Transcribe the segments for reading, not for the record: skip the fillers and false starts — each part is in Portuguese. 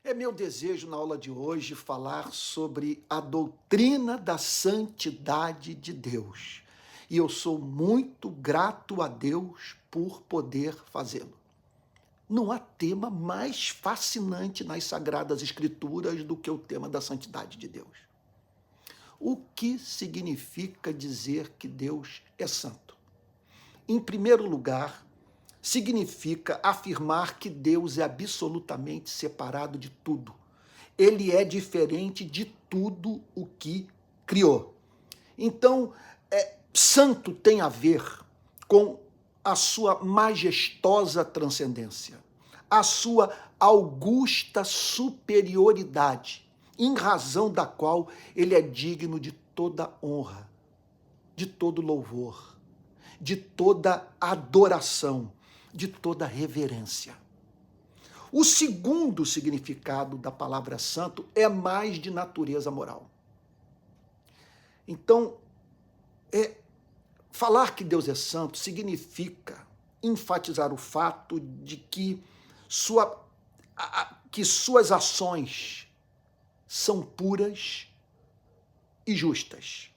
É meu desejo, na aula de hoje, falar sobre a doutrina da santidade de Deus. E eu sou muito grato a Deus por poder fazê-lo. Não há tema mais fascinante nas Sagradas Escrituras do que o tema da santidade de Deus. O que significa dizer que Deus é santo? Em primeiro lugar, significa afirmar que Deus é absolutamente separado de tudo. Ele é diferente de tudo o que criou. Então, santo tem a ver com a sua majestosa transcendência, a sua augusta superioridade, em razão da qual ele é digno de toda honra, de todo louvor, de toda adoração, de toda reverência. O segundo significado da palavra santo é mais de natureza moral. Então, falar que Deus é santo significa enfatizar o fato de que suas ações são puras e justas.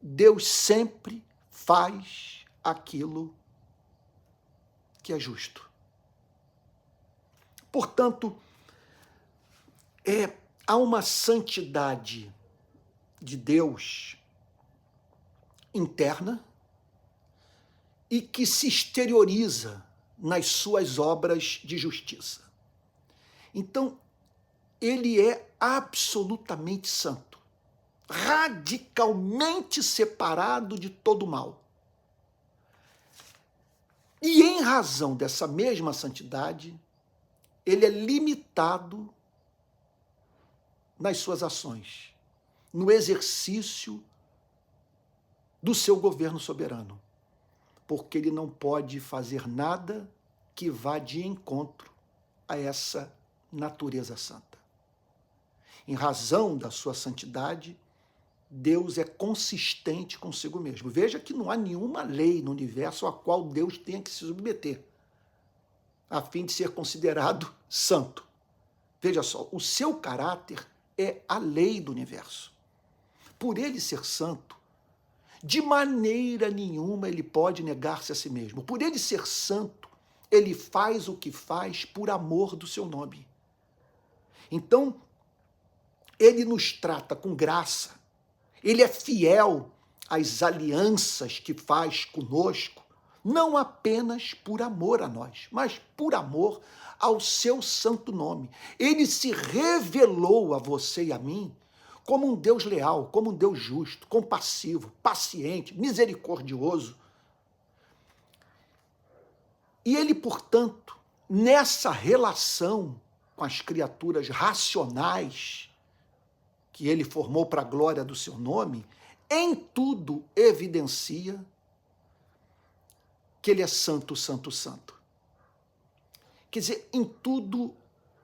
Deus sempre faz aquilo que é justo. Portanto, há uma santidade de Deus interna e que se exterioriza nas suas obras de justiça. Então, ele é absolutamente santo, radicalmente separado de todo mal. E em razão dessa mesma santidade, ele é limitado nas suas ações, no exercício do seu governo soberano, porque ele não pode fazer nada que vá de encontro a essa natureza santa. Em razão da sua santidade, Deus é consistente consigo mesmo. Veja que não há nenhuma lei no universo a qual Deus tenha que se submeter, a fim de ser considerado santo. Veja só, o seu caráter é a lei do universo. Por ele ser santo, de maneira nenhuma ele pode negar-se a si mesmo. Por ele ser santo, ele faz o que faz por amor do seu nome. Então, ele nos trata com graça, ele é fiel às alianças que faz conosco, não apenas por amor a nós, mas por amor ao seu santo nome. Ele se revelou a você e a mim como um Deus leal, como um Deus justo, compassivo, paciente, misericordioso. E ele, portanto, nessa relação com as criaturas racionais que ele formou para a glória do seu nome, em tudo evidencia que ele é santo, santo, santo. Quer dizer, em tudo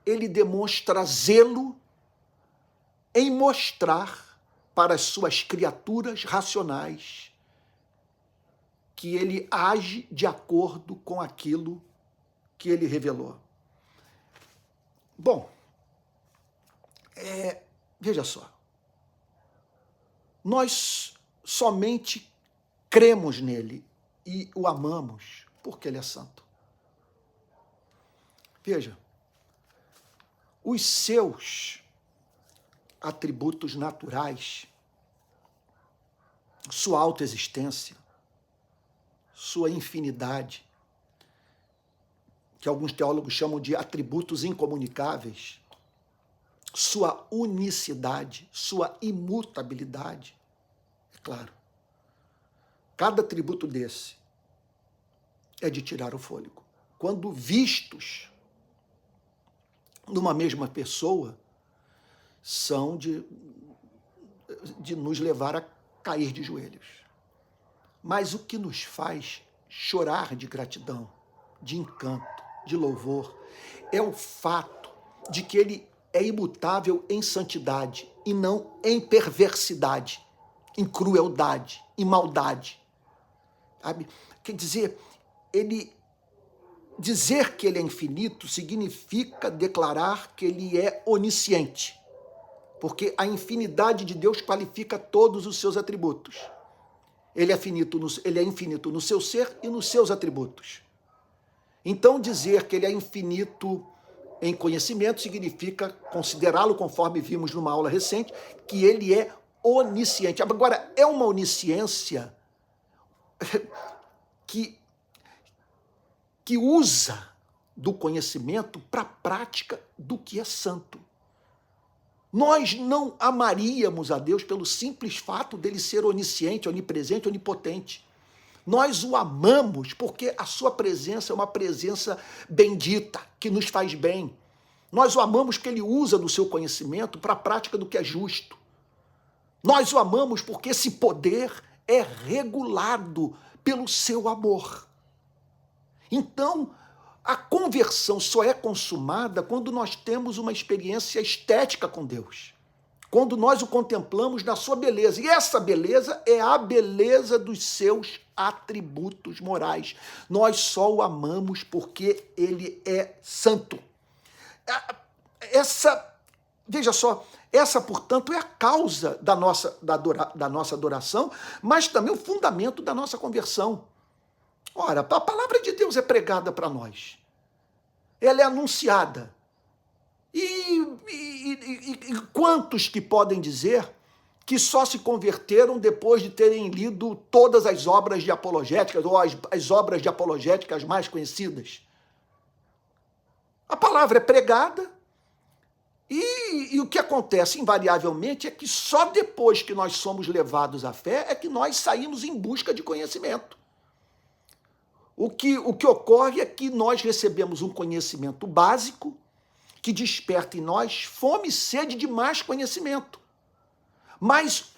ele demonstra zelo em mostrar para as suas criaturas racionais que ele age de acordo com aquilo que ele revelou. Bom, veja só, nós somente cremos nele e o amamos porque ele é santo. Veja, os seus atributos naturais, sua autoexistência, sua infinidade, que alguns teólogos chamam de atributos incomunicáveis, sua unicidade, sua imutabilidade. É claro, cada atributo desse é de tirar o fôlego. Quando vistos numa mesma pessoa, são de nos levar a cair de joelhos. Mas o que nos faz chorar de gratidão, de encanto, de louvor, é o fato de que ele é imutável em santidade e não em perversidade, em crueldade, em maldade. Sabe? Quer dizer, ele dizer que ele é infinito significa declarar que ele é onisciente, porque a infinidade de Deus qualifica todos os seus atributos. Ele é infinito no seu ser e nos seus atributos. Então, dizer que ele é infinito em conhecimento significa considerá-lo, conforme vimos numa aula recente, que ele é onisciente. Agora, é uma onisciência que usa do conhecimento para a prática do que é santo. Nós não amaríamos a Deus pelo simples fato dele ser onisciente, onipresente, onipotente. Nós o amamos porque a sua presença é uma presença bendita, que nos faz bem. Nós o amamos porque ele usa do seu conhecimento para a prática do que é justo. Nós o amamos porque esse poder é regulado pelo seu amor. Então, a conversão só é consumada quando nós temos uma experiência estética com Deus. Quando nós o contemplamos na sua beleza. E essa beleza é a beleza dos seus atributos morais. Nós só o amamos porque ele é santo. Veja só, essa, portanto, é a causa da nossa adoração, mas também o fundamento da nossa conversão. Ora, a palavra de Deus é pregada para nós. Ela é anunciada. E quantos que podem dizer que só se converteram depois de terem lido todas as obras de apologéticas, ou as obras de apologéticas mais conhecidas? A palavra é pregada e o que acontece invariavelmente é que só depois que nós somos levados à fé é que nós saímos em busca de conhecimento. O que ocorre é que nós recebemos um conhecimento básico que desperta em nós fome e sede de mais conhecimento. Mas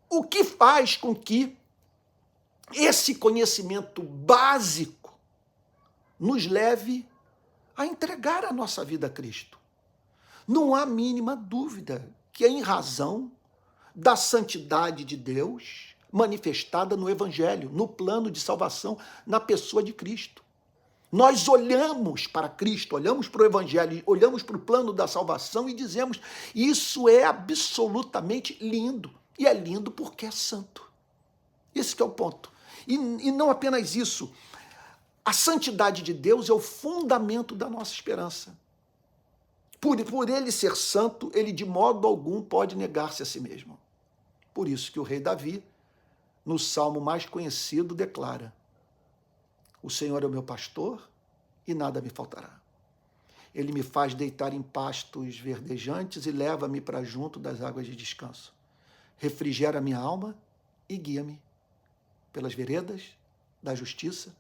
o que faz com que esse conhecimento básico nos leve a entregar a nossa vida a Cristo? Não há mínima dúvida que é em razão da santidade de Deus manifestada no Evangelho, no plano de salvação, na pessoa de Cristo. Nós olhamos para Cristo, olhamos para o Evangelho, olhamos para o plano da salvação e dizemos, isso é absolutamente lindo. E é lindo porque é santo. Esse que é o ponto. E não apenas isso. A santidade de Deus é o fundamento da nossa esperança. Por ele ser santo, ele de modo algum pode negar-se a si mesmo. Por isso que o rei Davi, no salmo mais conhecido, declara: o Senhor é o meu pastor e nada me faltará. Ele me faz deitar em pastos verdejantes e leva-me para junto das águas de descanso. Refrigera minha alma e guia-me pelas veredas da justiça,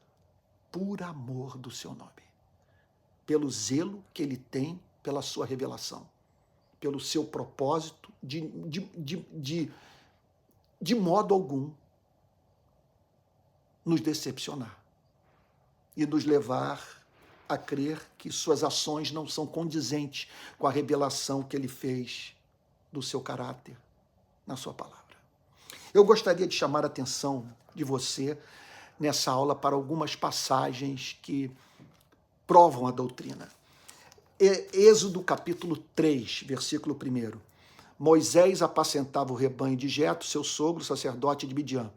por amor do seu nome. Pelo zelo que ele tem pela sua revelação, pelo seu propósito de modo algum nos decepcionar e nos levar a crer que suas ações não são condizentes com a revelação que ele fez do seu caráter na sua palavra. Eu gostaria de chamar a atenção de você nessa aula para algumas passagens que provam a doutrina. Êxodo capítulo 3, versículo 1. Moisés apacentava o rebanho de Jetro, seu sogro, sacerdote de Midian.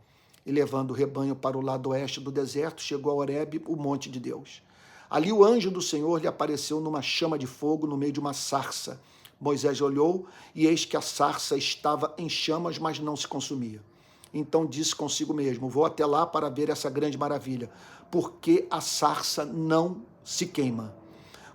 E levando o rebanho para o lado oeste do deserto, chegou a Horebe, o monte de Deus. Ali o anjo do Senhor lhe apareceu numa chama de fogo no meio de uma sarça. Moisés olhou e eis que a sarça estava em chamas, mas não se consumia. Então disse consigo mesmo: vou até lá para ver essa grande maravilha, porque a sarça não se queima.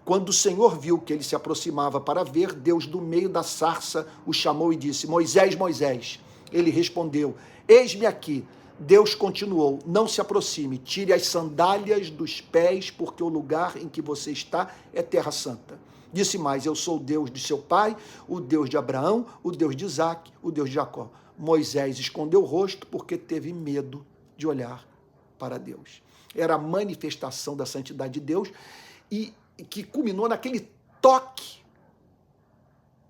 Quando o Senhor viu que ele se aproximava para ver, Deus do meio da sarça o chamou e disse: Moisés, Moisés. Ele respondeu: eis-me aqui. Deus continuou: não se aproxime, tire as sandálias dos pés, porque o lugar em que você está é terra santa. Disse mais: eu sou o Deus de seu pai, o Deus de Abraão, o Deus de Isaque, o Deus de Jacó. Moisés escondeu o rosto porque teve medo de olhar para Deus. Era a manifestação da santidade de Deus e que culminou naquele toque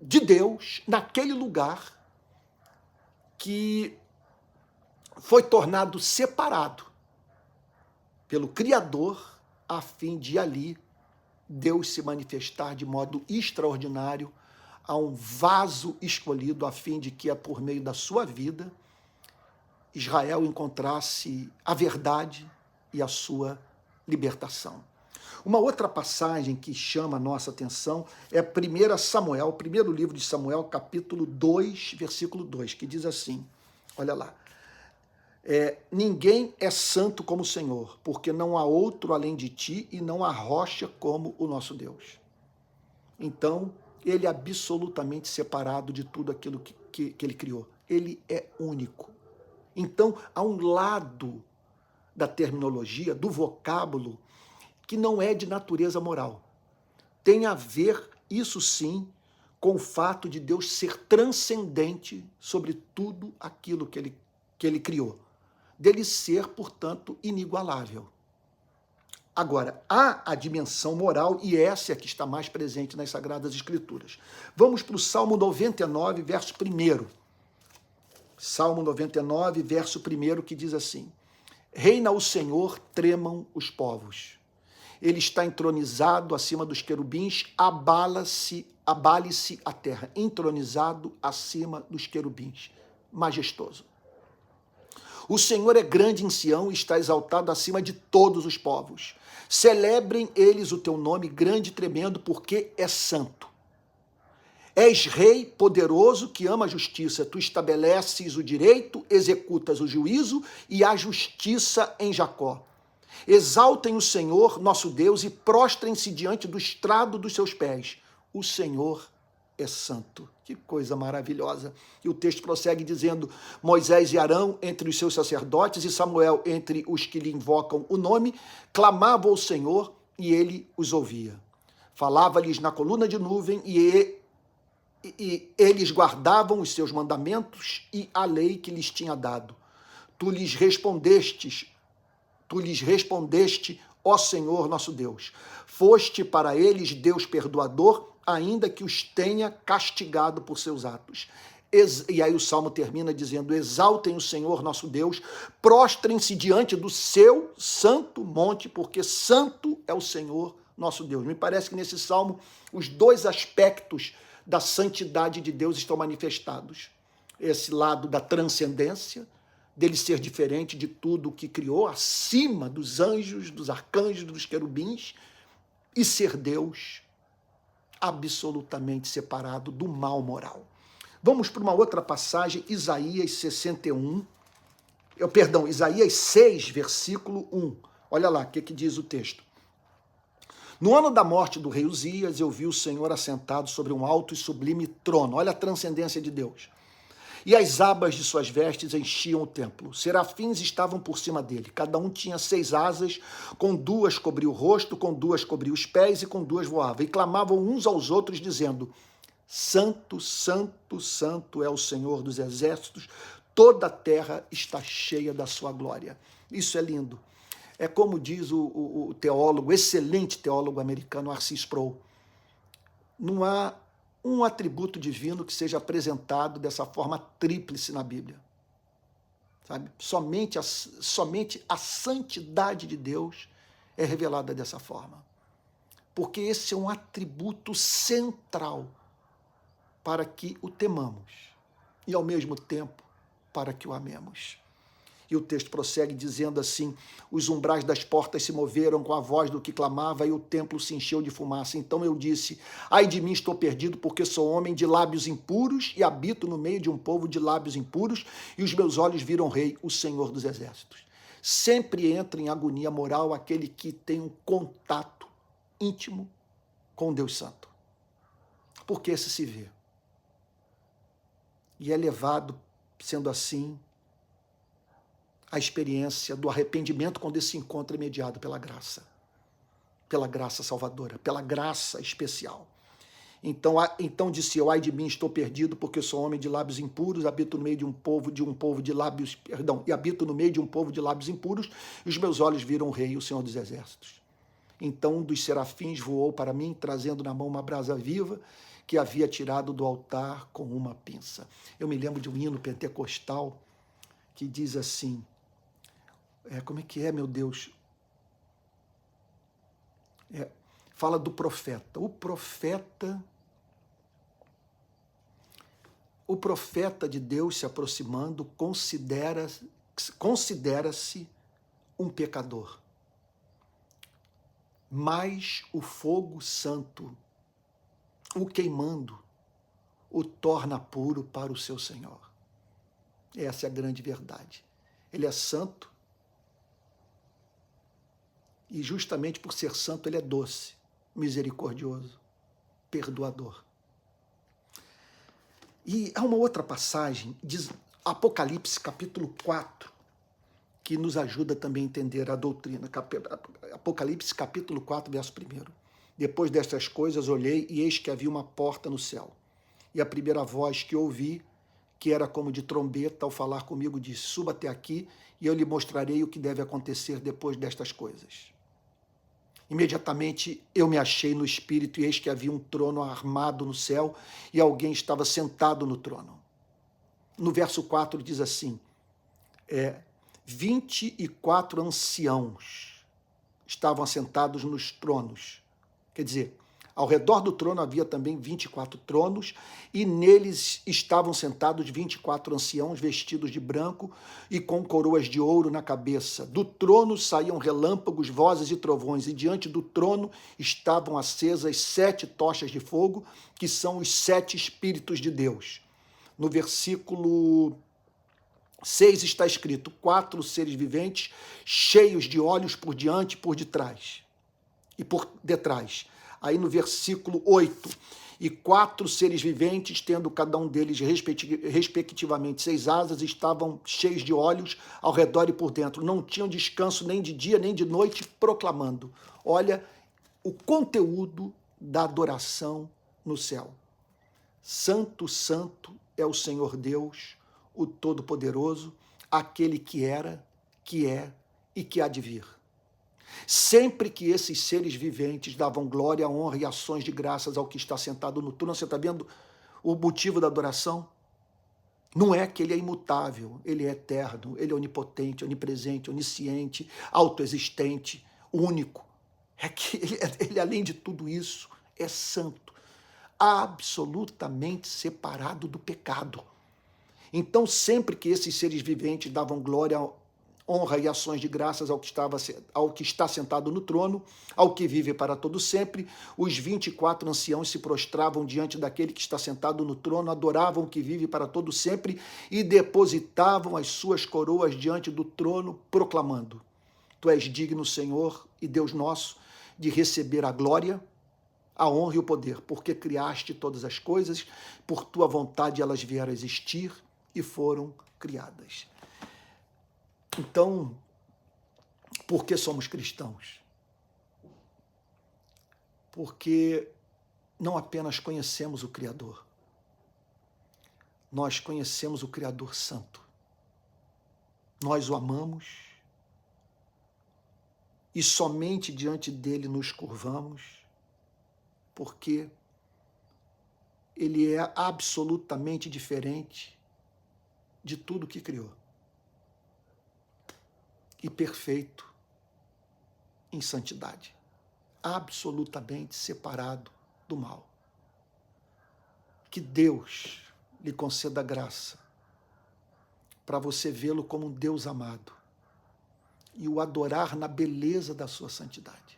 de Deus, naquele lugar que foi tornado separado pelo Criador, a fim de ali Deus se manifestar de modo extraordinário a um vaso escolhido, a fim de que, por meio da sua vida, Israel encontrasse a verdade e a sua libertação. Uma outra passagem que chama a nossa atenção é 1 Samuel, primeiro livro de Samuel, capítulo 2, versículo 2, que diz assim, olha lá, ninguém é santo como o Senhor, porque não há outro além de ti e não há rocha como o nosso Deus. Então, ele é absolutamente separado de tudo aquilo que ele criou. Ele é único. Então, há um lado da terminologia, do vocábulo, que não é de natureza moral. Tem a ver, isso sim, com o fato de Deus ser transcendente sobre tudo aquilo que ele criou. Dele ser, portanto, inigualável. Agora, há a dimensão moral, e essa é a que está mais presente nas Sagradas Escrituras. Vamos para o Salmo 99, verso 1. Salmo 99, verso 1, que diz assim, reina o Senhor, tremam os povos. Ele está entronizado acima dos querubins, abale-se a terra, entronizado acima dos querubins, majestoso. O Senhor é grande em Sião e está exaltado acima de todos os povos. Celebrem eles o teu nome grande e tremendo, porque é santo. És rei poderoso que ama a justiça. Tu estabeleces o direito, executas o juízo e a justiça em Jacó. Exaltem o Senhor, nosso Deus, e prostrem-se diante do estrado dos seus pés. O Senhor é santo. Que coisa maravilhosa. E o texto prossegue dizendo, Moisés e Arão entre os seus sacerdotes e Samuel entre os que lhe invocam o nome, clamavam ao Senhor e ele os ouvia. Falava-lhes na coluna de nuvem e eles guardavam os seus mandamentos e a lei que lhes tinha dado. Tu lhes respondeste, ó Senhor nosso Deus. Foste para eles Deus perdoador, ainda que os tenha castigado por seus atos. E aí o Salmo termina dizendo, exaltem o Senhor nosso Deus, prostrem-se diante do seu santo monte, porque santo é o Senhor nosso Deus. Me parece que nesse Salmo os dois aspectos da santidade de Deus estão manifestados. Esse lado da transcendência, dele ser diferente de tudo o que criou, acima dos anjos, dos arcanjos, dos querubins, e ser Deus absolutamente separado do mal moral. Vamos para uma outra passagem, Isaías 6, versículo 1. Olha lá, o que diz o texto. No ano da morte do rei Uzias, eu vi o Senhor assentado sobre um alto e sublime trono. Olha a transcendência de Deus. E as abas de suas vestes enchiam o templo. Serafins estavam por cima dele. Cada um tinha 6 asas, com 2 cobria o rosto, com 2 cobria os pés e com 2 voava. E clamavam uns aos outros, dizendo, Santo, Santo, Santo é o Senhor dos exércitos, toda a terra está cheia da sua glória. Isso é lindo. É como diz o teólogo, excelente teólogo americano, R.C. Sproul, não há um atributo divino que seja apresentado dessa forma tríplice na Bíblia. Sabe? Somente a santidade de Deus é revelada dessa forma. Porque esse é um atributo central para que o temamos e, ao mesmo tempo, para que o amemos. E o texto prossegue dizendo assim, os umbrais das portas se moveram com a voz do que clamava e o templo se encheu de fumaça. Então eu disse, ai de mim, estou perdido, porque sou homem de lábios impuros e habito no meio de um povo de lábios impuros e os meus olhos viram rei, o Senhor dos exércitos. Sempre entra em agonia moral aquele que tem um contato íntimo com Deus Santo. Porque esse se vê. E é levado, sendo assim, a experiência do arrependimento quando esse encontro é mediado pela graça salvadora, pela graça especial. Então disse eu, ai de mim, estou perdido, porque sou homem de lábios impuros, habito no meio de um povo de lábios impuros, e os meus olhos viram o rei, o Senhor dos exércitos. Então um dos serafins voou para mim, trazendo na mão uma brasa viva, que havia tirado do altar com uma pinça. Eu me lembro de um hino pentecostal que diz assim, como é que é, meu Deus? Fala do profeta. O profeta de Deus se aproximando considera-se um pecador. Mas o fogo santo, o queimando, o torna puro para o seu Senhor. Essa é a grande verdade. Ele é santo e justamente por ser santo ele é doce, misericordioso, perdoador. E há uma outra passagem, diz Apocalipse capítulo 4, que nos ajuda também a entender a doutrina. Apocalipse capítulo 4, verso 1. Depois destas coisas olhei e eis que havia uma porta no céu. E a primeira voz que ouvi, que era como de trombeta, ao falar comigo, disse: suba até aqui e eu lhe mostrarei o que deve acontecer depois destas coisas. Imediatamente eu me achei no espírito e eis que havia um trono armado no céu e alguém estava sentado no trono. No verso 4 diz assim, 24 anciãos estavam assentados nos tronos. Quer dizer, ao redor do trono havia também 24 tronos, e neles estavam sentados 24 anciãos vestidos de branco e com coroas de ouro na cabeça. Do trono saíam relâmpagos, vozes e trovões, e diante do trono estavam acesas 7 tochas de fogo, que são os 7 Espíritos de Deus. No versículo 6 está escrito: 4 seres viventes, cheios de olhos por diante e por detrás. Aí no versículo 8, e 4 seres viventes, tendo cada um deles respectivamente 6 asas, estavam cheios de olhos ao redor e por dentro. Não tinham descanso nem de dia nem de noite, proclamando. Olha o conteúdo da adoração no céu. Santo, santo é o Senhor Deus, o Todo-Poderoso, aquele que era, que é e que há de vir. Sempre que esses seres viventes davam glória, honra e ações de graças ao que está sentado no trono, você está vendo o motivo da adoração? Não é que ele é imutável, ele é eterno, ele é onipotente, onipresente, onisciente, autoexistente, único. É que ele, além de tudo isso, é santo, absolutamente separado do pecado. Então, sempre que esses seres viventes davam glória, honra e ações de graças ao que está sentado no trono, ao que vive para todo sempre, os 24 anciãos se prostravam diante daquele que está sentado no trono, adoravam o que vive para todo sempre e depositavam as suas coroas diante do trono, proclamando: Tu és digno, Senhor e Deus nosso, de receber a glória, a honra e o poder, porque criaste todas as coisas, por tua vontade elas vieram a existir e foram criadas. Então, por que somos cristãos? Porque não apenas conhecemos o Criador, nós conhecemos o Criador Santo. Nós o amamos e somente diante dele nos curvamos, porque ele é absolutamente diferente de tudo que criou. E perfeito em santidade, absolutamente separado do mal. Que Deus lhe conceda graça para você vê-lo como um Deus amado e o adorar na beleza da sua santidade.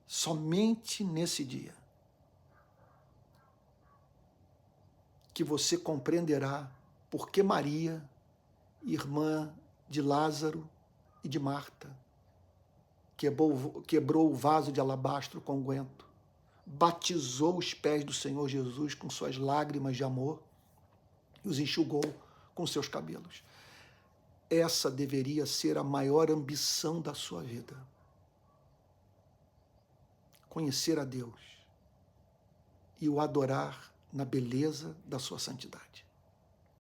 Somente nesse dia que você compreenderá por que Maria, irmã de Lázaro e de Marta, quebrou o vaso de alabastro com unguento, batizou os pés do Senhor Jesus com suas lágrimas de amor e os enxugou com seus cabelos. Essa deveria ser a maior ambição da sua vida. Conhecer a Deus e o adorar na beleza da sua santidade.